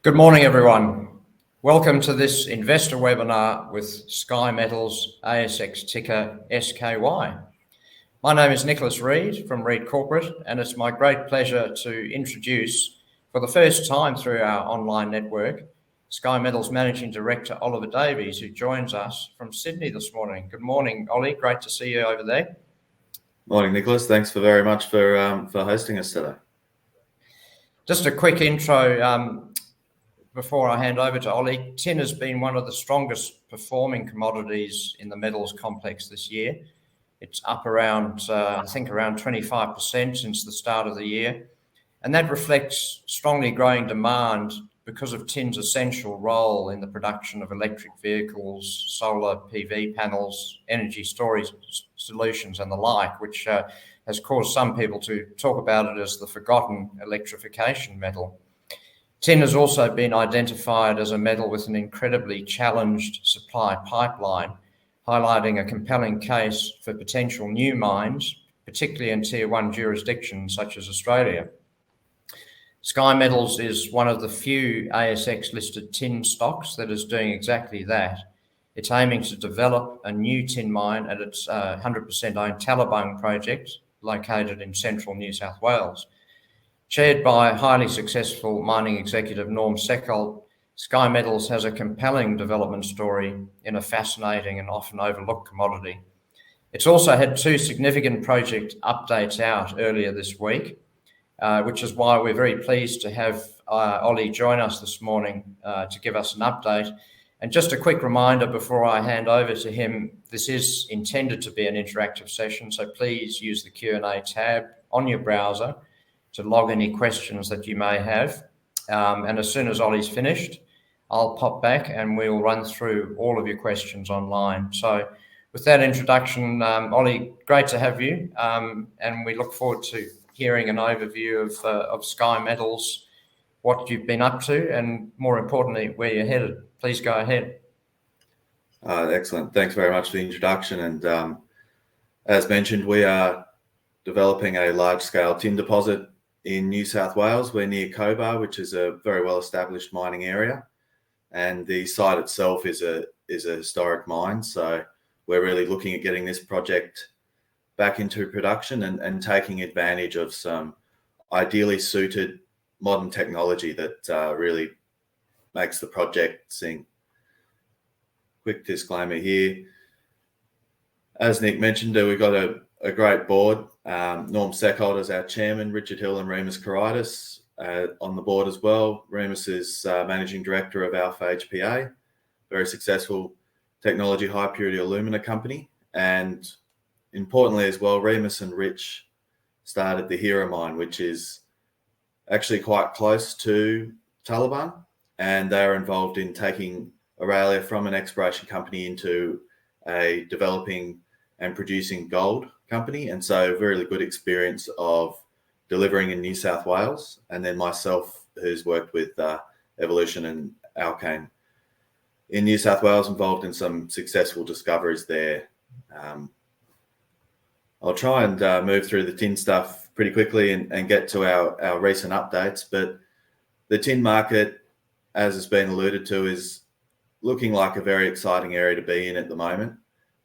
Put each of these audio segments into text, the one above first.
Good morning, everyone. Welcome to this investor webinar with Sky Metals ASX ticker SKY. My name is Nicholas Reid from Reid Corporate, and it's my great pleasure to introduce, for the first time through our online network, Sky Metals Managing Director Oliver Davies, who joins us from Sydney this morning. Good morning, Ollie. Great to see you over there. Morning, Nicholas. Thanks very much for hosting us today. Just a quick intro before I hand over to Ollie. Tin has been one of the strongest performing commodities in the metals complex this year. It's up around, I think around 25% since the start of the year. And that reflects strongly growing demand because of tin's essential role in the production of electric vehicles, solar PV panels, energy storage solutions and the like, which has caused some people to talk about it as the forgotten electrification metal. Tin has also been identified as a metal with an incredibly challenged supply pipeline, highlighting a compelling case for potential new mines, particularly in Tier 1 jurisdictions such as Australia. Sky Metals is one of the few ASX-listed tin stocks that is doing exactly that. It's aiming to develop a new tin mine at its 100% owned Tallebung project, located in central New South Wales. Chaired by highly successful mining executive Norm Seckold, Sky Metals has a compelling development story in a fascinating and often overlooked commodity. It's also had two significant project updates out earlier this week, which is why we're very pleased to have Ollie join us this morning to give us an update. And just a quick reminder before I hand over to him, this is intended to be an interactive session, so please use the Q&A tab on your browser to log any questions that you may have. And as soon as Ollie's finished, I'll pop back and we'll run through all of your questions online. So with that introduction, Ollie, great to have you. And we look forward to hearing an overview of Sky Metals, what you've been up to, and more importantly, where you're headed. Please go ahead. Excellent. Thanks very much for the introduction. And as mentioned, we are developing a large-scale tin deposit in New South Wales. We're near Cobar, which is a very well-established mining area, and the site itself is a historic mine. So we're really looking at getting this project back into production and taking advantage of some ideally suited modern technology that really makes the project sing. Quick disclaimer here. As Nick mentioned, we've got a great board. Norm Seckold is our chairman, Richard Hill and Remus Karitis on the board as well. Remus is managing director of Alpha HPA, very successful technology high purity alumina company. And importantly as well, Remus and Rich started the Hera mine, which is actually quite close to Taliban, and they are involved in taking Aurelia from an exploration company into a developing and producing gold company. And so very good experience of delivering in New South Wales. And then myself, who's worked with Evolution and Alkane in New South Wales, involved in some successful discoveries there. I'll try and move through the tin stuff pretty quickly and get to our recent updates. But the tin market, as has been alluded to, is looking like a very exciting area to be in at the moment.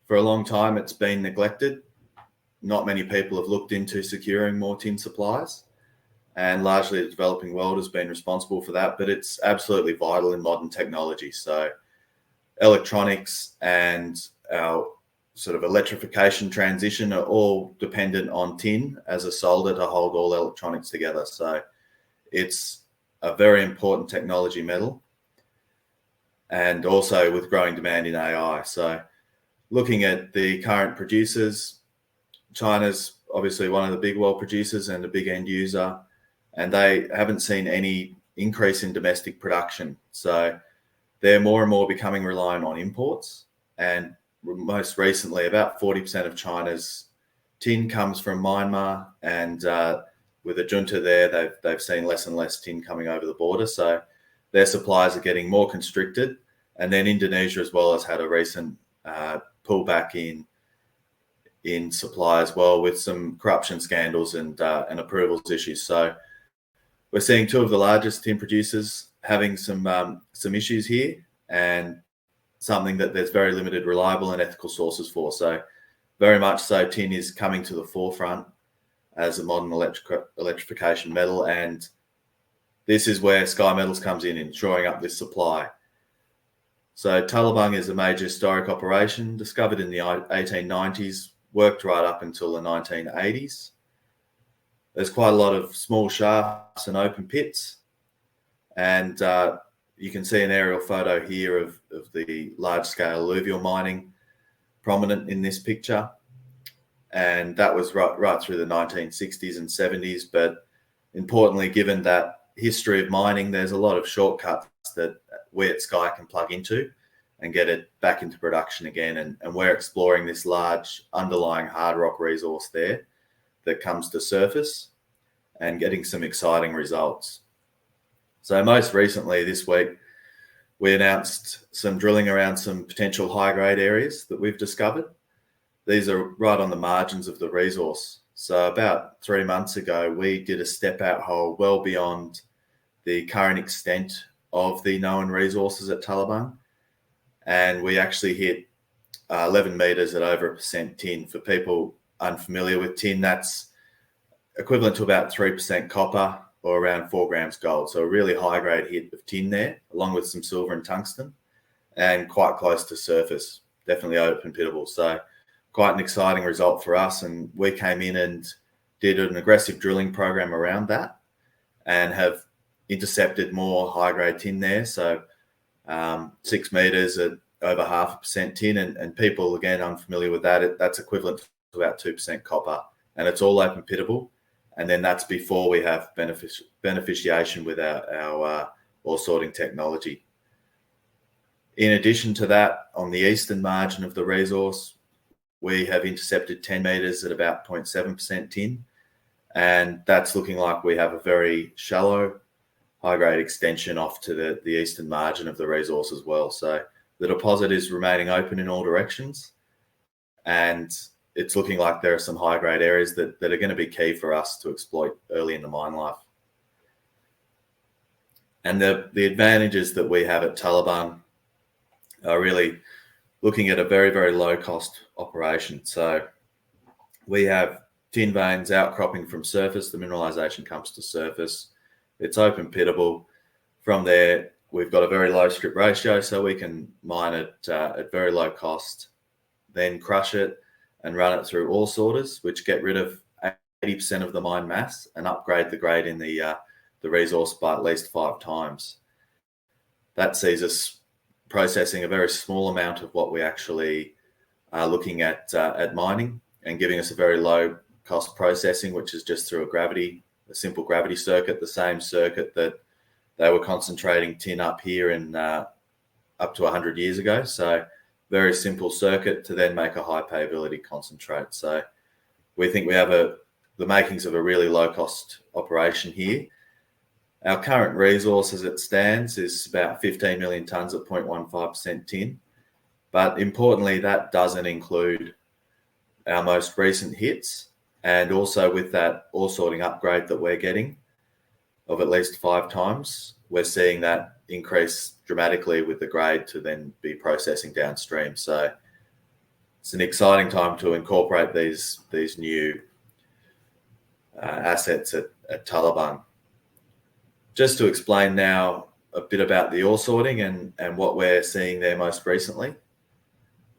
For a long time, it's been neglected. Not many people have looked into securing more tin supplies, and largely the developing world has been responsible for that, but it's absolutely vital in modern technology. So electronics and our sort of electrification transition are all dependent on tin as a solder to hold all electronics together. So it's a very important technology metal, and also with growing demand in AI. So looking at the current producers, China's obviously one of the big world producers and a big end user, and they haven't seen any increase in domestic production. So they're more and more becoming reliant on imports. And most recently, about 40% of China's tin comes from Myanmar, and with the junta there, they've seen less and less tin coming over the border. So their supplies are getting more constricted. And then Indonesia as well has had a recent pullback in supply as well, with some corruption scandals and approvals issues. So we're seeing two of the largest tin producers having some issues here, and something that there's very limited reliable and ethical sources for. So very much so, tin is coming to the forefront as a modern electrification metal, and this is where Sky Metals comes in shoring up this supply. So Tallebung is a major historic operation discovered in the 1890s, worked right up until the 1980s. There's quite a lot of small shafts and open pits, and you can see an aerial photo here of the large-scale alluvial mining prominent in this picture, and that was right through the 1960s and 70s. But importantly, given that history of mining, there's a lot of shortcuts that we at Sky can plug into and get it back into production again, and we're exploring this large underlying hard rock resource there that comes to surface and getting some exciting results. So most recently this week, we announced some drilling around some potential high-grade areas that we've discovered. These are right on the margins of the resource. So about 3 months ago, we did a step-out hole well beyond the current extent of the known resources at Tallebung, and we actually hit 11 metres at over 1% tin. For people unfamiliar with tin, that's equivalent to about 3% copper or around 4 grams gold. So a really high-grade hit of tin there, along with some silver and tungsten, and quite close to surface, definitely open pittable. So quite an exciting result for us, and we came in and did an aggressive drilling program around that and have intercepted more high-grade tin there. So 6 metres at over 0.5% tin, and people, again, unfamiliar with that, that's equivalent to about 2% copper, and it's all open pittable. And then that's before we have beneficiation with our ore sorting technology. In addition to that, on the eastern margin of the resource, we have intercepted 10 metres at about 0.7% tin, and that's looking like we have a very shallow, high-grade extension off to the eastern margin of the resource as well. So the deposit is remaining open in all directions, and it's looking like there are some high-grade areas that are going to be key for us to exploit early in the mine life. And the advantages that we have at Tallebung are really looking at a very, very low-cost operation. So we have tin veins outcropping from surface. The mineralisation comes to surface. It's open pittable. From there, we've got a very low strip ratio, so we can mine it at very low cost, then crush it and run it through ore sorters, which get rid of 80% of the mine mass and upgrade the grade in the resource by at least 5 times. That sees us processing a very small amount of what we actually are looking at mining, and giving us a very low cost processing, which is just through a simple gravity circuit, the same circuit that they were concentrating tin up here in up to 100 years ago. So very simple circuit to then make a high payability concentrate. So we think we have the makings of a really low cost operation here. Our current resource as it stands is about 15 million tonnes at 0.15% tin. But importantly, that doesn't include our most recent hits. And also with that ore sorting upgrade that we're getting of at least 5 times, we're seeing that increase dramatically with the grade to then be processing downstream. So it's an exciting time to incorporate these new assets at Tallebung. Just to explain now a bit about the ore sorting and what we're seeing there most recently.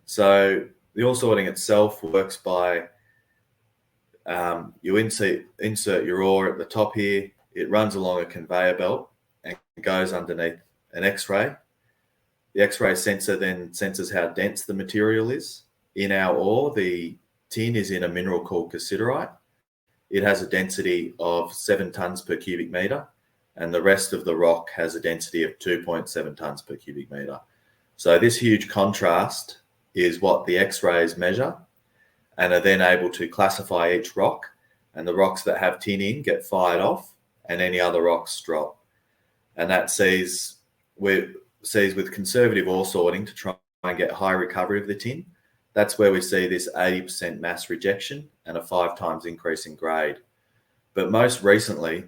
So the ore sorting itself works by you insert your ore at the top here. It runs along a conveyor belt and goes underneath an X-ray. The X-ray sensor then senses how dense the material is. In our ore, the tin is in a mineral called cassiterite. It has a density of 7 tonnes per cubic metre, and the rest of the rock has a density of 2.7 tonnes per cubic metre. So this huge contrast is what the X-rays measure, and are then able to classify each rock, and the rocks that have tin in get fired off, and any other rocks drop. And that sees with conservative ore sorting to try and get high recovery of the tin. That's where we see this 80% mass rejection and a 5 times increase in grade. But most recently,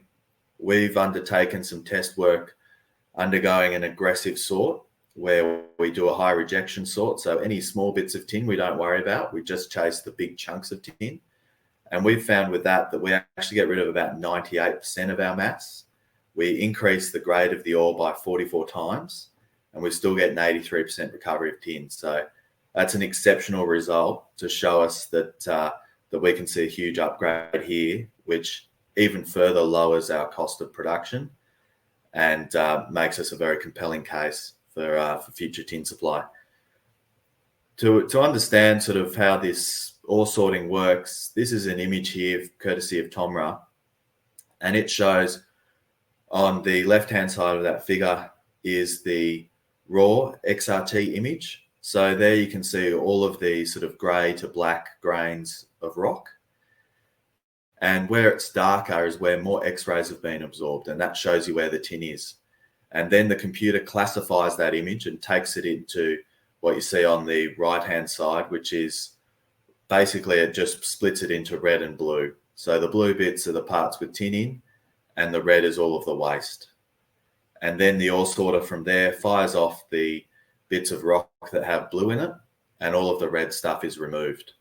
we've undertaken some test work undergoing an aggressive sort where we do a high rejection sort. So any small bits of tin we don't worry about. We just chase the big chunks of tin. And we've found with that we actually get rid of about 98% of our mass. We increase the grade of the ore by 44 times, and we still get an 83% recovery of tin. So that's an exceptional result to show us that that we can see a huge upgrade here, which even further lowers our cost of production and makes us a very compelling case for future tin supply. To understand sort of how this ore sorting works, this is an image here courtesy of Tomra, and it shows on the left-hand side of that figure is the raw XRT image. So there you can see all of the sort of grey to black grains of rock. And where it's darker is where more X-rays have been absorbed, and that shows you where the tin is. And then the computer classifies that image and takes it into what you see on the right-hand side, which is basically it just splits it into red and blue. So the blue bits are the parts with tin in, and the red is all of the waste. And then the ore sorter from there fires off the bits of rock that have blue in it, and all of the red stuff is removed.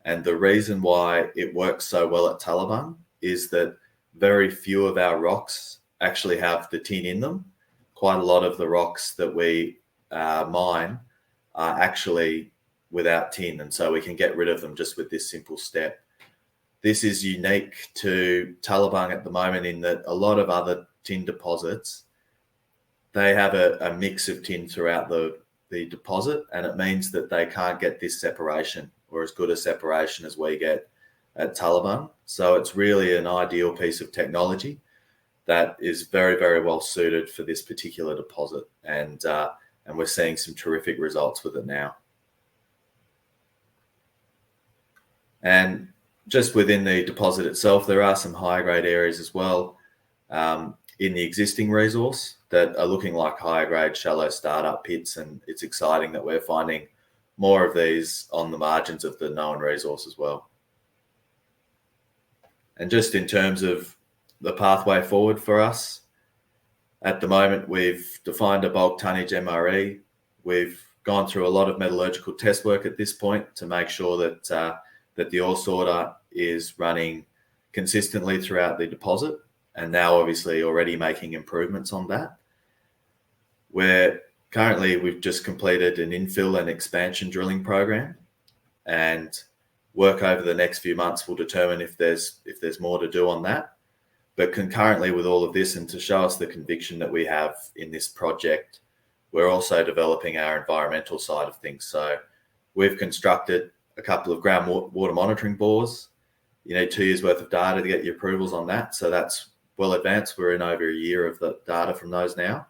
And the reason why it works so well at Taliban is that very few of our rocks actually have the tin in them. Quite a lot of the rocks that we mine are actually without tin, and so we can get rid of them just with this simple step. This is unique to Tallebung at the moment in that a lot of other tin deposits, they have a mix of tin throughout the deposit, and it means that they can't get this separation or as good a separation as we get at Taliban. So it's really an ideal piece of technology that is very, very well suited for this particular deposit, and we're seeing some terrific results with it now. And just within the deposit itself, there are some high grade areas as well in the existing resource that are looking like higher grade shallow startup pits, and it's exciting that we're finding more of these on the margins of the known resource as well. And just in terms of the pathway forward for us, at the moment we've defined a bulk tonnage MRE. We've gone through a lot of metallurgical test work at this point to make sure that that the ore sorter is running consistently throughout the deposit, and now obviously already making improvements on that. We've just completed an infill and expansion drilling program, and work over the next few months will determine if there's more to do on that. But concurrently with all of this, and to show us the conviction that we have in this project, we're also developing our environmental side of things. So we've constructed a couple of groundwater monitoring bores. You need 2 years worth of data to get your approvals on that. So that's well advanced. We're in over a year of the data from those now.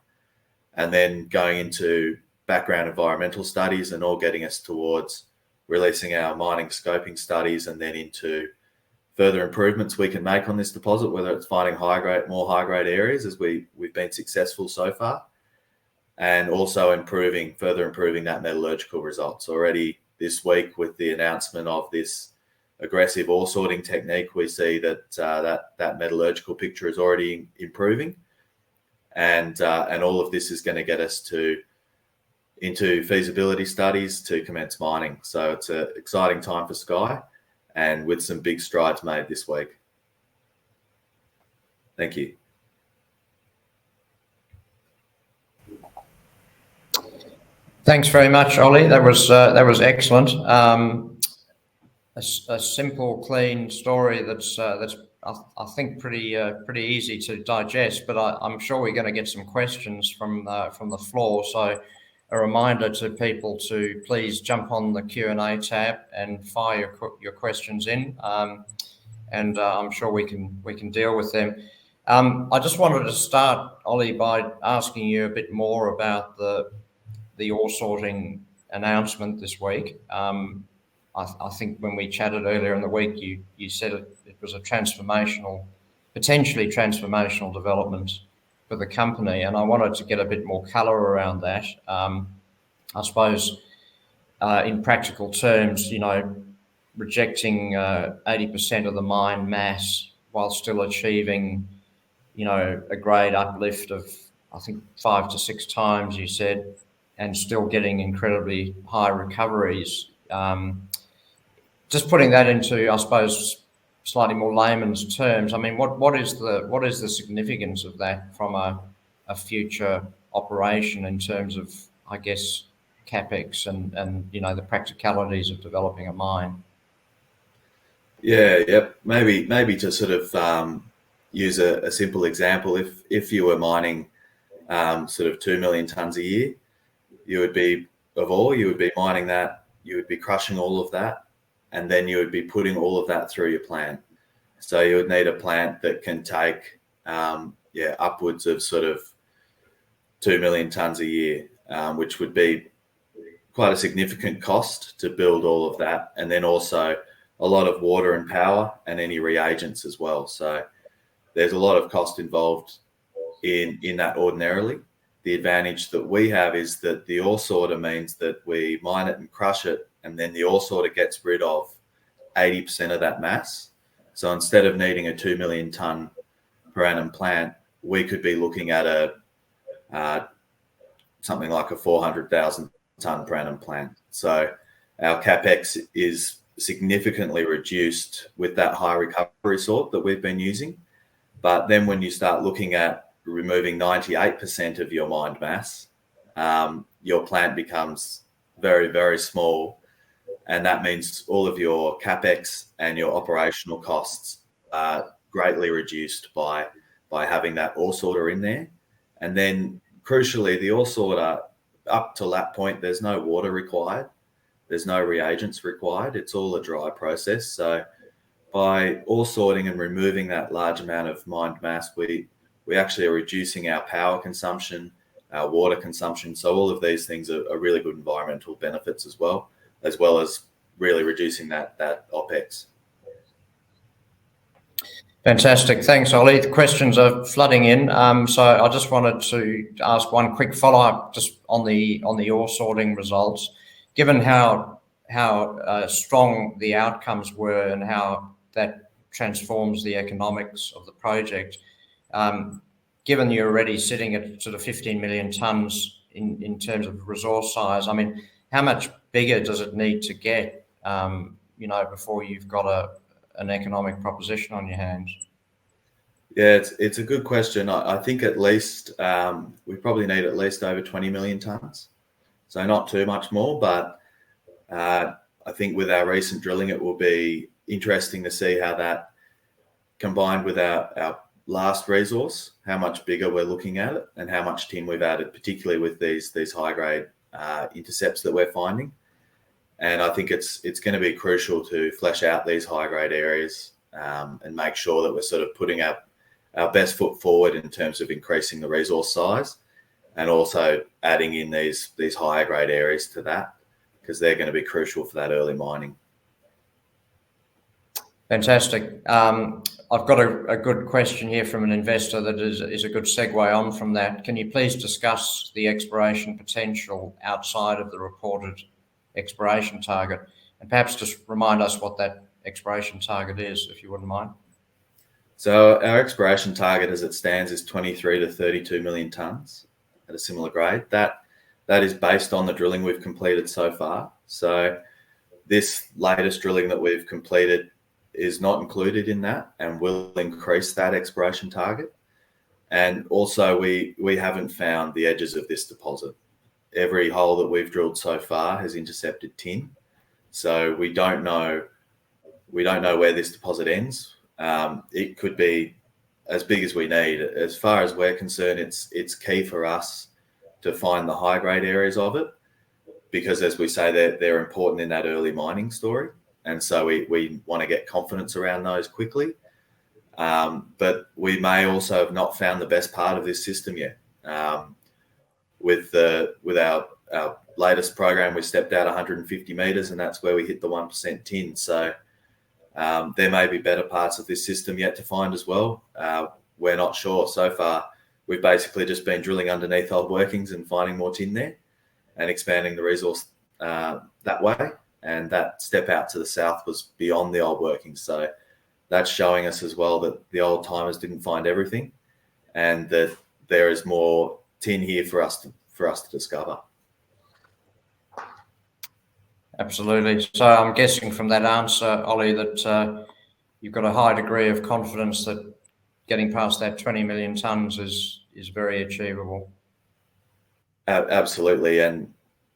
And then going into background environmental studies and all getting us towards releasing our mining scoping studies, and then into further improvements we can make on this deposit, whether it's finding more high grade areas as we've been successful so far, and also further improving that metallurgical results. Already this week with the announcement of this aggressive ore sorting technique, we see that that metallurgical picture is already improving, and all of this is going to get us into feasibility studies to commence mining. So it's an exciting time for Sky, and with some big strides made this week. Thank you. Thanks very much, Ollie. That was excellent. A simple, clean story that's I think pretty easy to digest. But I'm sure we're going to get some questions from the floor. So a reminder to people to please jump on the Q&A tab and fire your questions in, and I'm sure we can deal with them. I just wanted to start, Ollie, by asking you a bit more about the ore sorting announcement this week. I think when we chatted earlier in the week, you said it was a potentially transformational development for the company, and I wanted to get a bit more colour around that. I suppose in practical terms, rejecting 80% of the mine mass while still achieving, a grade uplift of I think 5 to 6 times, you said, and still getting incredibly high recoveries. Just putting that into, I suppose, slightly more layman's terms, I mean, what is the significance of that from a future operation in terms of, I guess, capex and the practicalities of developing a mine? Yeah, yep. Maybe to sort of use a simple example, if you were mining sort of 2 million tons a year, you would be mining that, you would be crushing all of that, and then you would be putting all of that through your plant. So you would need a plant that can take upwards of sort of 2 million tons a year, which would be quite a significant cost to build all of that, and then also a lot of water and power and any reagents as well. So there's a lot of cost involved in that ordinarily. The advantage that we have is that the ore sorter means that we mine it and crush it, and then the ore sorter gets rid of 80% of that mass. So instead of needing a 2 million ton per annum plant, we could be looking at something like a 400,000 ton per annum plant. So our capex is significantly reduced with that high recovery sort that we've been using. But then when you start looking at removing 98% of your mined mass, your plant becomes very, very small. And that means all of your capex and your operational costs are greatly reduced by having that ore sorter in there. And then crucially, the ore sorter, up to that point, there's no water required. There's no reagents required. It's all a dry process. So by ore sorting and removing that large amount of mined mass, we actually are reducing our power consumption, our water consumption. So all of these things are really good environmental benefits as well as really reducing that OPEX. Fantastic. Thanks, Ollie. The questions are flooding in. So I just wanted to ask one quick follow-up just on the ore sorting results. Given how strong the outcomes were and how that transforms the economics of the project, given you're already sitting at sort of 15 million tonnes in terms of resource size, I mean, how much bigger does it need to get, before you've got an economic proposition on your hands? Yeah, it's a good question. I think at least we probably need at least over 20 million tonnes. So not too much more, but I think with our recent drilling, it will be interesting to see how that combined with our last resource, how much bigger we're looking at it and how much tin we've added, particularly with these high grade intercepts that we're finding. And I think it's going to be crucial to flesh out these high grade areas and make sure that we're sort of putting our best foot forward in terms of increasing the resource size and also adding in these higher grade areas to that, because they're going to be crucial for that early mining. Fantastic. I've got a good question here from an investor that is a good segue on from that. Can you please discuss the exploration potential outside of the reported exploration target, and perhaps just remind us what that exploration target is, if you wouldn't mind? So our exploration target as it stands is 23 to 32 million tonnes at a similar grade. That is based on the drilling we've completed so far. So this latest drilling that we've completed is not included in that and will increase that exploration target. And also we haven't found the edges of this deposit. Every hole that we've drilled so far has intercepted tin. So we don't know where this deposit ends. It could be as big as we need. As far as we're concerned, it's key for us to find the high grade areas of it, because as we say, they're important in that early mining story. And so we want to get confidence around those quickly. But we may also have not found the best part of this system yet. With our latest program, we stepped out 150 meters, and that's where we hit the 1% tin. So there may be better parts of this system yet to find as well. We're not sure. So far, we've basically just been drilling underneath old workings and finding more tin there and expanding the resource that way. And that step out to the south was beyond the old workings. So that's showing us as well that the old timers didn't find everything, and that there is more tin here for us to discover. Absolutely. So I'm guessing from that answer, Ollie, that you've got a high degree of confidence that getting past that 20 million tonnes is very achievable. Absolutely, and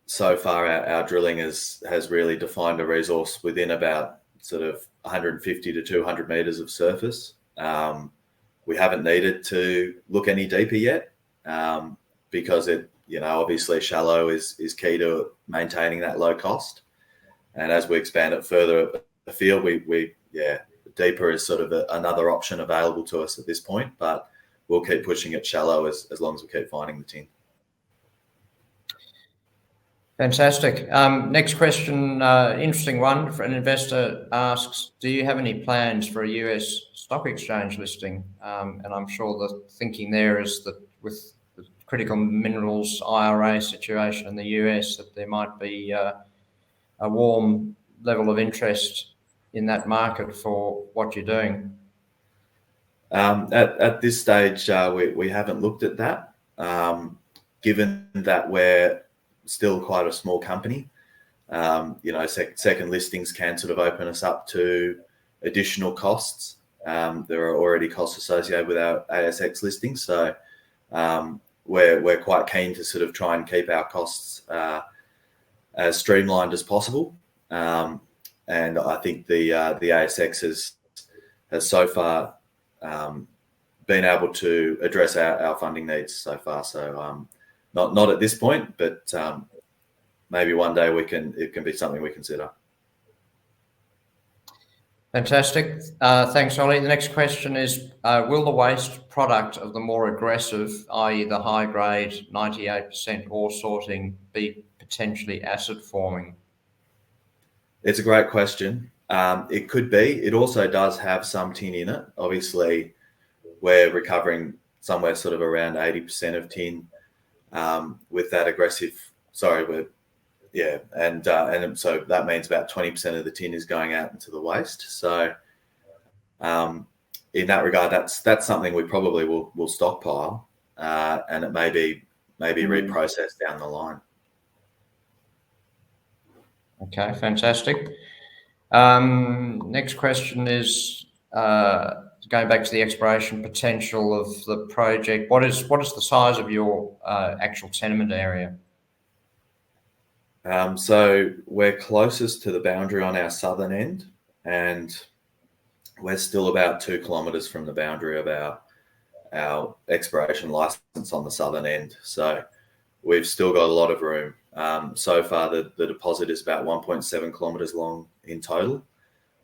so far our drilling has really defined a resource within about sort of 150 to 200 meters of surface. We haven't needed to look any deeper yet because obviously shallow is key to maintaining that low cost. And as we expand it further afield, deeper is sort of another option available to us at this point, but we'll keep pushing it shallow as long as we keep finding the tin. Fantastic. Next question, interesting one. An investor asks, do you have any plans for a US stock exchange listing? And I'm sure the thinking there is that with the critical minerals IRA situation in the US, that there might be a warm level of interest in that market for what you're doing. At this stage, we haven't looked at that, given that we're still quite a small company. Second listings can sort of open us up to additional costs. There are already costs associated with our ASX listing, so we're quite keen to sort of try and keep our costs as streamlined as possible. And I think the ASX has so far been able to address our funding needs so far. So not at this point, but maybe one day it can be something we consider. Fantastic. Thanks, Ollie. The next question is, will the waste product of the more aggressive, i.e. the high grade 98% ore sorting, be potentially acid forming? It's a great question. It could be. It also does have some tin in it. Obviously, we're recovering somewhere sort of around 80% of tin with that aggressive. And so that means about 20% of the tin is going out into the waste. So in that regard, that's something we probably will stockpile, and it may be reprocessed down the line. Okay, fantastic. Next question is going back to the exploration potential of the project. What is the size of your actual tenement area? So we're closest to the boundary on our southern end, and we're still about 2 kilometres from the boundary of our exploration license on the southern end. So we've still got a lot of room. So far, the deposit is about 1.7 kilometres long in total.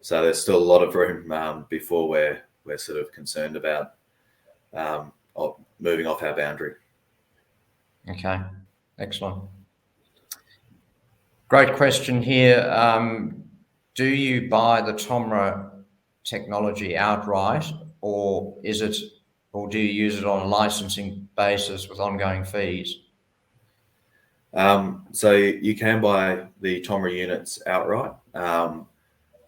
So there's still a lot of room before we're sort of concerned about moving off our boundary. Okay, excellent. Great question here. Do you buy the Tomra technology outright, or do you use it on a licensing basis with ongoing fees? So you can buy the Tomra units outright.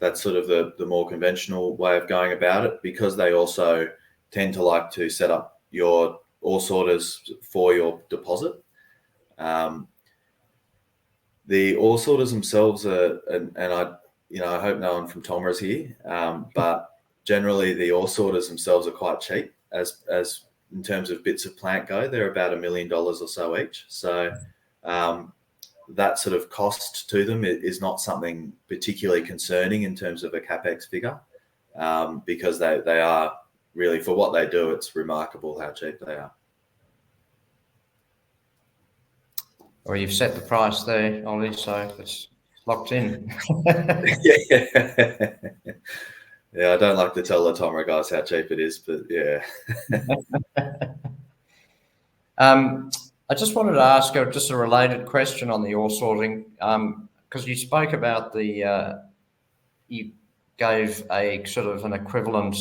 That's sort of the more conventional way of going about it, because they also tend to like to set up your ore sorters for your deposit. The ore sorters themselves are, and I hope no one from Tomra is here, but generally the ore sorters themselves are quite cheap as in terms of bits of plant go. They're about $1 million or so each. So that sort of cost to them is not something particularly concerning in terms of a capex figure, because they are really, for what they do, it's remarkable how cheap they are. Well, you've set the price there, Ollie, so it's locked in. Yeah, I don't like to tell the Tomra guys how cheap it is, but yeah. I just wanted to ask just a related question on the ore sorting, because you spoke about you gave a sort of an equivalent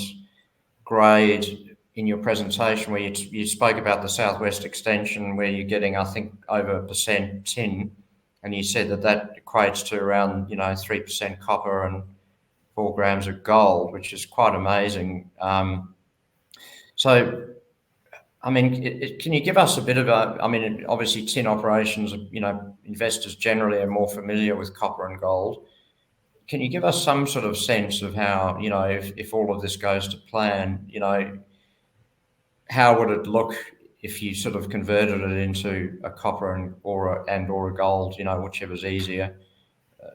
grade in your presentation where you spoke about the southwest extension where you're getting, I think, over 1% tin, and you said that equates to around 3% copper and 4 grams of gold, which is quite amazing. So I mean, can you give us a bit of a, I mean, obviously tin operations, investors generally are more familiar with copper and gold. Can you give us some sort of sense of how, if all of this goes to plan, how would it look if you sort of converted it into a copper or a gold, whichever's easier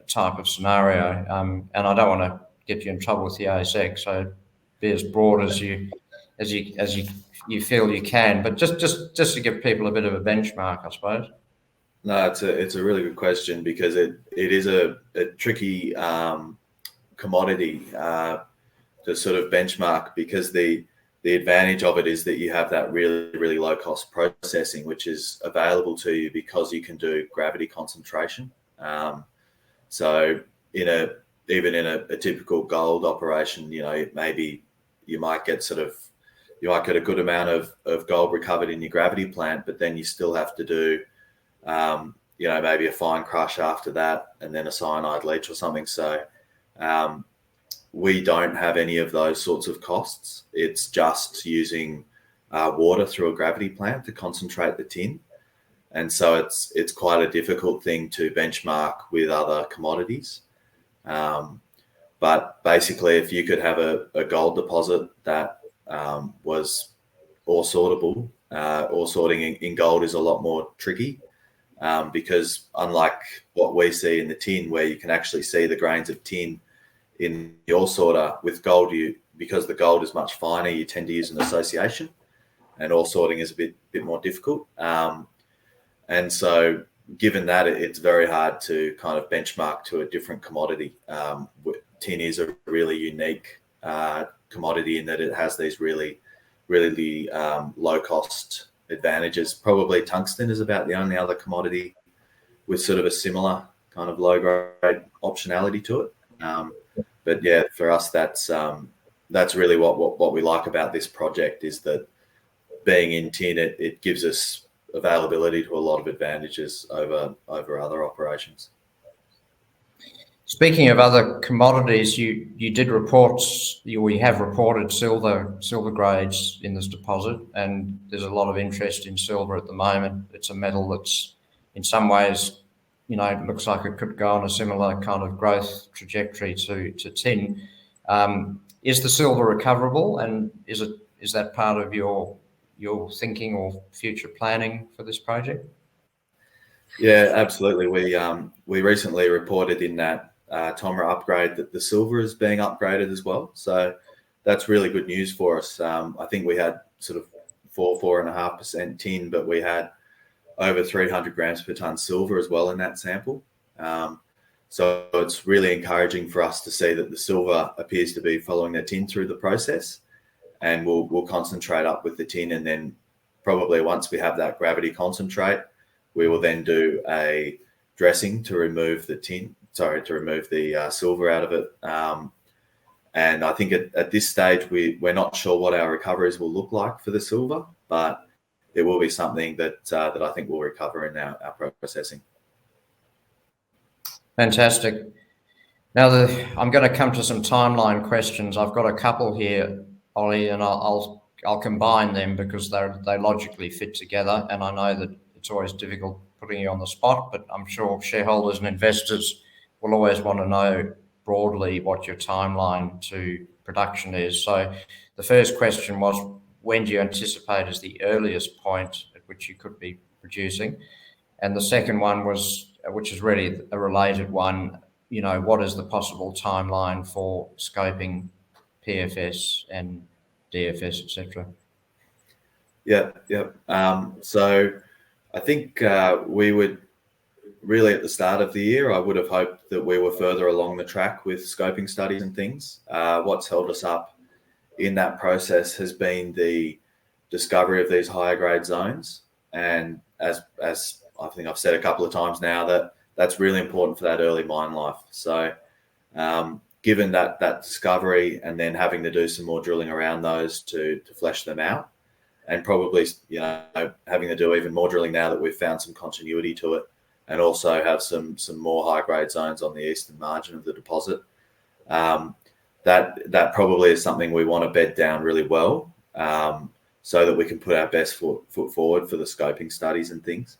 type of scenario? And I don't want to get you in trouble with the ASX, so be as broad as you feel you can, but just to give people a bit of a benchmark, I suppose. No, it's a really good question, because it is a tricky commodity to sort of benchmark, because the advantage of it is that you have that really, really low cost processing, which is available to you because you can do gravity concentration. So even in a typical gold operation, maybe you might get a good amount of gold recovered in your gravity plant, but then you still have to do maybe a fine crush after that, and then a cyanide leach or something. So we don't have any of those sorts of costs. It's just using water through a gravity plant to concentrate the tin. And so it's quite a difficult thing to benchmark with other commodities. But basically, if you could have a gold deposit that was ore sortable, ore sorting in gold is a lot more tricky, because unlike what we see in the tin, where you can actually see the grains of tin in the ore sorter, with gold, because the gold is much finer, you tend to use an association, and ore sorting is a bit more difficult. And so given that, it's very hard to kind of benchmark to a different commodity. Tin is a really unique commodity in that it has these really, really low cost advantages. Probably tungsten is about the only other commodity with sort of a similar kind of low grade optionality to it. But yeah, for us, that's really what we like about this project, is that being in tin, it gives us availability to a lot of advantages over other operations. Speaking of other commodities, you did report, we have reported silver grades in this deposit, and there's a lot of interest in silver at the moment. It's a metal that's in some ways, it looks like it could go on a similar kind of growth trajectory to tin. Is the silver recoverable, and is that part of your thinking or future planning for this project? Yeah, absolutely. We recently reported in that Tomra upgrade that the silver is being upgraded as well. So that's really good news for us. I think we had sort of 4.5% tin, but we had over 300 grams per tonne silver as well in that sample. So it's really encouraging for us to see that the silver appears to be following the tin through the process, and we'll concentrate up with the tin, and then probably once we have that gravity concentrate, we will then do a dressing to remove the silver out of it. And I think at this stage, we're not sure what our recoveries will look like for the silver, but it will be something that I think we'll recover in our processing. Fantastic. Now, I'm going to come to some timeline questions. I've got a couple here, Ollie, and I'll combine them because they logically fit together. And I know that it's always difficult putting you on the spot, but I'm sure shareholders and investors will always want to know broadly what your timeline to production is. So the first question was, when do you anticipate is the earliest point at which you could be producing? And the second one was, which is really a related one, what is the possible timeline for scoping PFS and DFS, etc.? Yeah. So I think we would really, at the start of the year, I would have hoped that we were further along the track with scoping studies and things. What's held us up in that process has been the discovery of these higher grade zones. And as I think I've said a couple of times now, that's really important for that early mine life. So given that discovery, and then having to do some more drilling around those to flesh them out, and probably having to do even more drilling now that we've found some continuity to it, and also have some more high grade zones on the eastern margin of the deposit, that probably is something we want to bed down really well so that we can put our best foot forward for the scoping studies and things.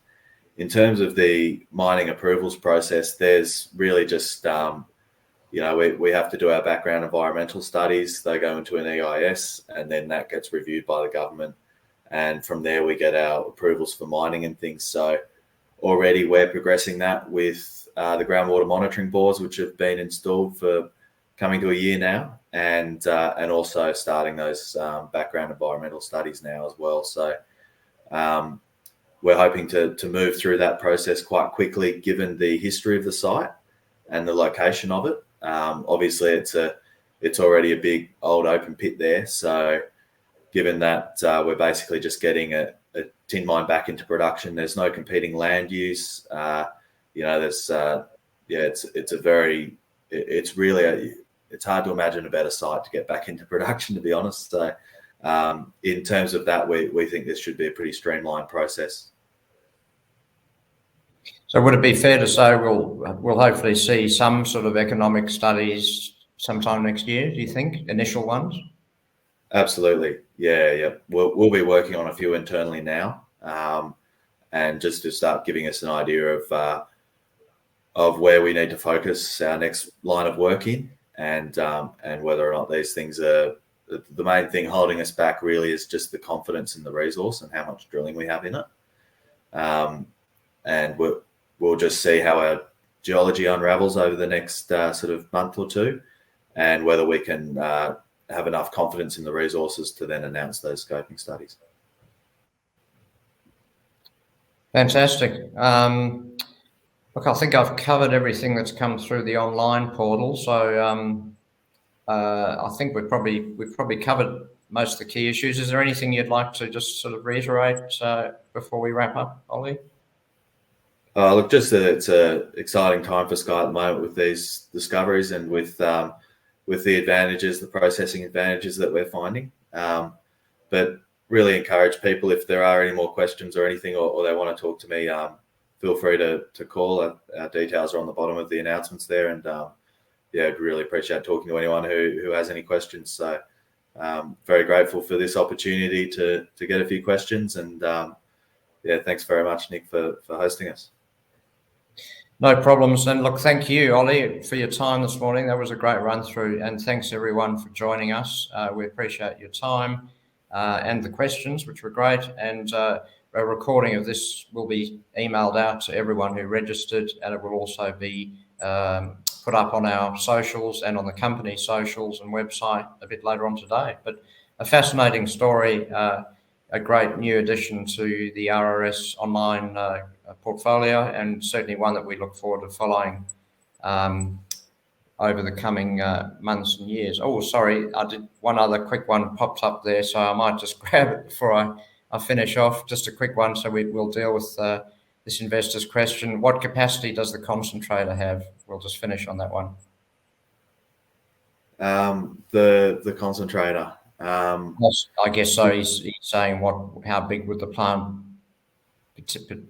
In terms of the mining approvals process, there's really just, we have to do our background environmental studies. They go into an EIS, and then that gets reviewed by the government. And from there, we get our approvals for mining and things. So already we're progressing that with the groundwater monitoring bores, which have been installed for coming to a year now, and also starting those background environmental studies now as well. So we're hoping to move through that process quite quickly, given the history of the site and the location of it. Obviously, it's already a big old open pit there. So given that we're basically just getting a tin mine back into production, there's no competing land use. It's hard to imagine a better site to get back into production, to be honest. So in terms of that, we think this should be a pretty streamlined process. So would it be fair to say we'll hopefully see some sort of economic studies sometime next year, do you think, initial ones? Absolutely. Yeah. We'll be working on a few internally now, and just to start giving us an idea of where we need to focus our next line of work in, and whether or not these things are the main thing holding us back. Really is just the confidence in the resource and how much drilling we have in it, and we'll just see how our geology unravels over the next sort of month or two, and whether we can have enough confidence in the resources to then announce those scoping studies. Fantastic. Look, I think I've covered everything that's come through the online portal. So I think we've probably covered most of the key issues. Is there anything you'd like to just sort of reiterate before we wrap up, Ollie? Look, just that it's an exciting time for Sky at the moment with these discoveries and with the advantages, the processing advantages that we're finding. But really encourage people, if there are any more questions or anything, or they want to talk to me, feel free to call. Our details are on the bottom of the announcements there. And I'd really appreciate talking to anyone who has any questions. So very grateful for this opportunity to get a few questions. And thanks very much, Nick, for hosting us. No problems. And look, thank you, Ollie, for your time this morning. That was a great run through. And thanks everyone for joining us. We appreciate your time and the questions, which were great. And a recording of this will be emailed out to everyone who registered, and it will also be put up on our socials and on the company socials and website a bit later on today. But a fascinating story, a great new addition to the RRS online portfolio, and certainly one that we look forward to following over the coming months and years. Oh, sorry, I did one other quick one popped up there, so I might just grab it before I finish off. Just a quick one, so we'll deal with this investor's question. What capacity does the concentrator have? We'll just finish on that one. The concentrator. I guess so. He's saying how big would the plant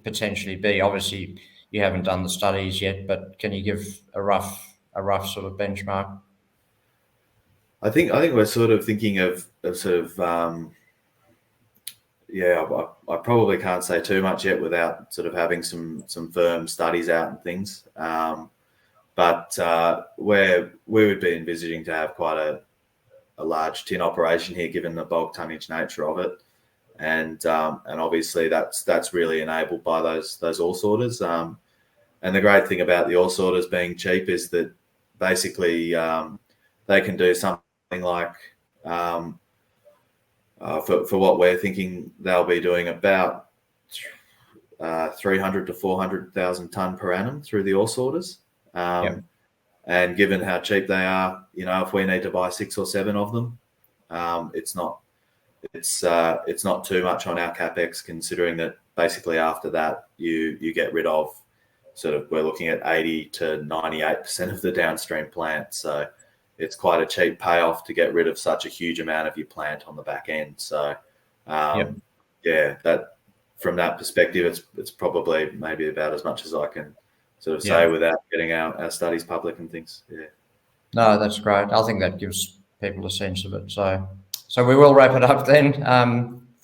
potentially be? Obviously, you haven't done the studies yet, but can you give a rough sort of benchmark? I think we're sort of thinking of I probably can't say too much yet without sort of having some firm studies out and things. But we would be envisaging to have quite a large tin operation here, given the bulk tonnage nature of it, and obviously that's really enabled by those ore sorters. And the great thing about the ore sorters being cheap is that basically they can do something like for what we're thinking, they'll be doing about 300 to 400,000 tonne per annum through the ore sorters. And given how cheap they are, if we need to buy 6 or 7 of them, it's not too much on our capex, considering that basically after that you get rid of we're looking at 80 to 98% of the downstream plant. So it's quite a cheap payoff to get rid of such a huge amount of your plant on the back end. So that from that perspective, it's probably maybe about as much as I can sort of say without getting our studies public and things. Yeah. No, that's great. I think that gives people a sense of it. So we will wrap it up then.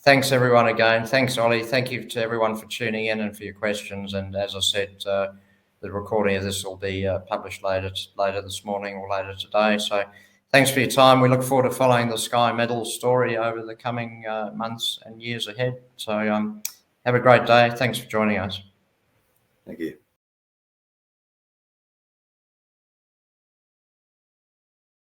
Thanks everyone again. Thanks, Ollie. Thank you to everyone for tuning in and for your questions. And as I said, the recording of this will be published later this morning or later today. So thanks for your time. We look forward to following the Sky Metals story over the coming months and years ahead. So have a great day. Thanks for joining us. Thank you.